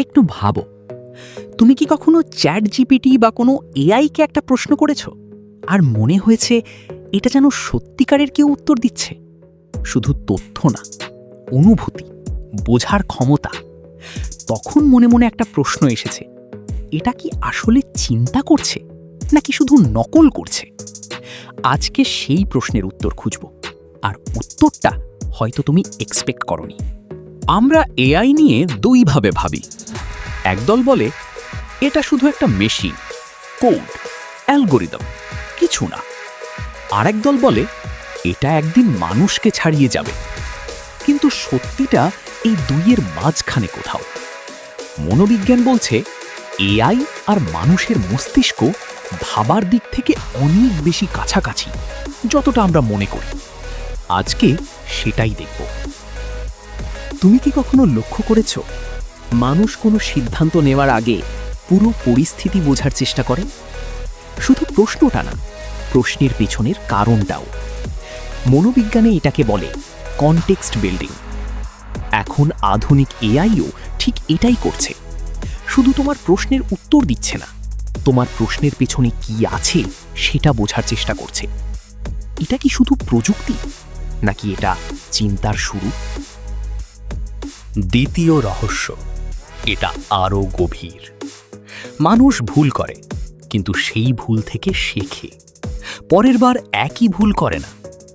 একটু ভাবো, তুমি কি কখনো চ্যাট জিপিটি বা কোনো এআইকে একটা প্রশ্ন করেছ আর মনে হয়েছে এটা যেন সত্যিকারের কেউ উত্তর দিচ্ছে? শুধু তথ্য না, অনুভূতি, বোঝার ক্ষমতা। তখন মনে মনে একটা প্রশ্ন এসেছে, এটা কি আসলে চিন্তা করছে নাকি শুধু নকল করছে? আজকে সেই প্রশ্নের উত্তর খুঁজব, আর উত্তরটা হয়তো তুমি এক্সপেক্ট করনি। আমরা এআই নিয়ে দুইভাবে ভাবি। একদল বলে এটা শুধু একটা মেশিন, কোড, অ্যালগোরিদম, কিছু না। আরেক দল বলে এটা একদিন মানুষকে ছাড়িয়ে যাবে। কিন্তু সত্যিটা এই দুইয়ের মাঝখানে কোথাও। মনোবিজ্ঞান বলছে এআই আর মানুষের মস্তিষ্ক ভাবার দিক থেকে অনেক বেশি কাছাকাছি, যতটা আমরা মনে করি। আজকে সেটাই দেখব। তুমি কি কখনো লক্ষ্য করেছ, মানুষ কোনো সিদ্ধান্ত নেওয়ার আগে পুরো পরিস্থিতি বোঝার চেষ্টা করে? শুধু প্রশ্নটা না, প্রশ্নের পেছনের কারণটাও। মনোবিজ্ঞানে এটাকে বলে কনটেক্সট বিল্ডিং। এখন আধুনিক এআইও ঠিক এটাই করছে। শুধু তোমার প্রশ্নের উত্তর দিচ্ছে না, তোমার প্রশ্নের পেছনে কি আছে সেটা বোঝার চেষ্টা করছে। এটা কি শুধু প্রযুক্তি, নাকি এটা চিন্তার শুরু? দ্বিতীয় রহস্য, এটা আরও গভীর। মানুষ ভুল করে, কিন্তু সেই ভুল থেকে শেখে। পরের বার একই ভুল করে না,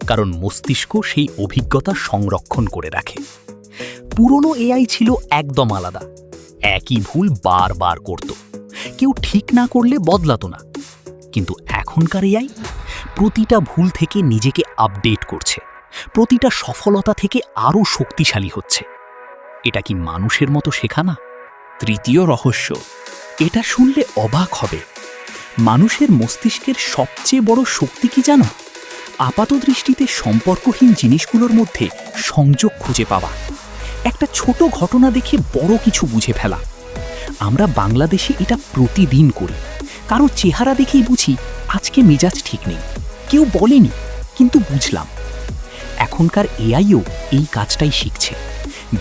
কারণ মস্তিষ্ক সেই অভিজ্ঞতা সংরক্ষণ করে রাখে। পুরনো এআই ছিল একদম আলাদা। একই ভুল বারবার করত, কেউ ঠিক না করলে বদলাতো না। কিন্তু এখনকার এআই প্রতিটা ভুল থেকে নিজেকে আপডেট করছে, প্রতিটা সফলতা থেকে আরও শক্তিশালী হচ্ছে। এটা কি মানুষের মতো শেখা না? তৃতীয় রহস্য, এটা শুনলে অবাক হবে। মানুষের মস্তিষ্কের সবচেয়ে বড় শক্তি কি জানো? আপাতদৃষ্টিতে সম্পর্কহীন জিনিসগুলোর মধ্যে সংযোগ খুঁজে পাওয়া। একটা ছোট ঘটনা দেখে বড় কিছু বুঝে ফেলা। আমরা বাংলাদেশে এটা প্রতিদিন করি। কারো চেহারা দেখেই বুঝি আজকে মেজাজ ঠিক নেই। কেউ বলেনি, কিন্তু বুঝলাম। এখনকার এআইও এই কাজটাই শিখছে।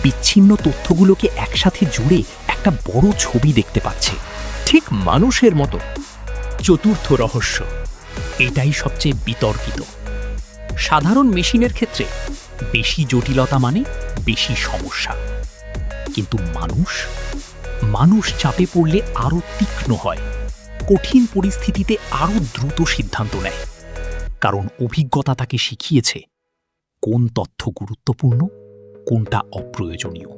বিচ্ছিন্ন তথ্যগুলোকে একসাথে জুড়ে একটা বড় ছবি দেখতে পাচ্ছে, ঠিক মানুষের মতো। চতুর্থ রহস্য, এটাই সবচেয়ে বিতর্কিত। সাধারণ মেশিনের ক্ষেত্রে বেশি জটিলতা মানে বেশি সমস্যা। কিন্তু মানুষ চাপে পড়লে আরও তীক্ষ্ণ হয়, কঠিন পরিস্থিতিতে আরও দ্রুত সিদ্ধান্ত নেয়। কারণ অভিজ্ঞতা তাকে শিখিয়েছে কোন তথ্য গুরুত্বপূর্ণ, কোনটা অপ্রয়োজনীয়।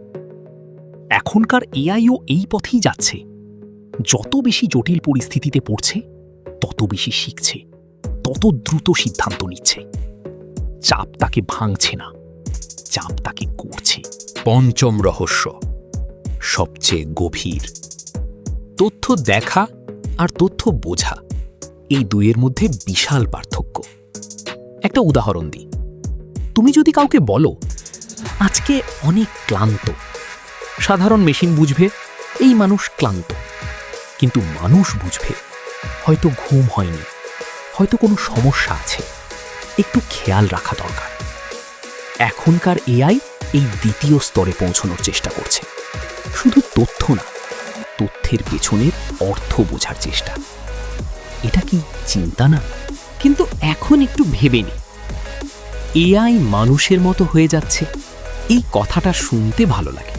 এখনকার এআইও এই পথেই যাচ্ছে। যত বেশি জটিল পরিস্থিতিতে পড়ছে, তত বেশি শিখছে, তত দ্রুত সিদ্ধান্ত নিচ্ছে। চাপ তাকে ভাঙছে না, চাপ তাকে করছে। পঞ্চম রহস্য, সবচেয়ে গভীর। তথ্য দেখা আর তথ্য বোঝা, এই দুইয়ের মধ্যে বিশাল পার্থক্য। একটা উদাহরণ দিই। তুমি যদি কাউকে বলো আজকে অনেক ক্লান্ত, সাধারণ মেশিন বুঝবে এই মানুষ ক্লান্ত। কিন্তু মানুষ বুঝবে হয়তো ঘুম হয়নি, হয়তো কোনো সমস্যা আছে, একটু খেয়াল রাখা দরকার। এখনকার এআই এই দ্বিতীয় স্তরে পৌঁছানোর চেষ্টা করছে। শুধু তথ্য না, তথ্যের পেছনের অর্থ বোঝার চেষ্টা। এটা কি চিন্তা না? কিন্তু এখন একটু ভেবে নি, এআই মানুষের মতো হয়ে যাচ্ছে। এই কথাটা শুনতে ভালো লাগে,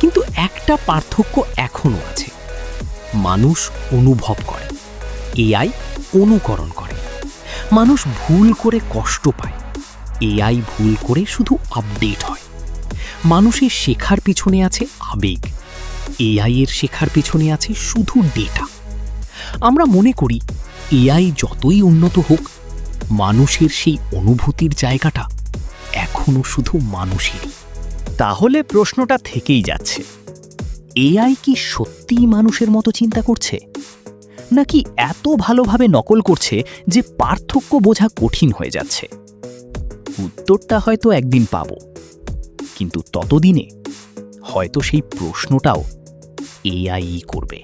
কিন্তু একটা পার্থক্য এখনো আছে। মানুষ অনুভব করে, এআই অনুকরণ করে। মানুষ ভুল করে কষ্ট পায়, এআই ভুল করে শুধু আপডেট হয়। মানুষের শেখার পেছনে আছে আবেগ, এআই এর শেখার পেছনে আছে শুধু ডেটা। আমরা মনে করি এআই যতই উন্নত হোক, মানুষের সেই অনুভূতির জায়গাটা এখনো শুধু মানুষেরই। তাহলে প্রশ্নটা থেকেই যাচ্ছে, এআই কি সত্যিই মানুষের মতো চিন্তা করছে, নাকি এত ভালোভাবে নকল করছে যে পার্থক্য বোঝা কঠিন হয়ে যাচ্ছে? উত্তরটা হয়তো একদিন পাব, কিন্তু ততদিনে হয়তো সেই প্রশ্নটাও এআই করবে।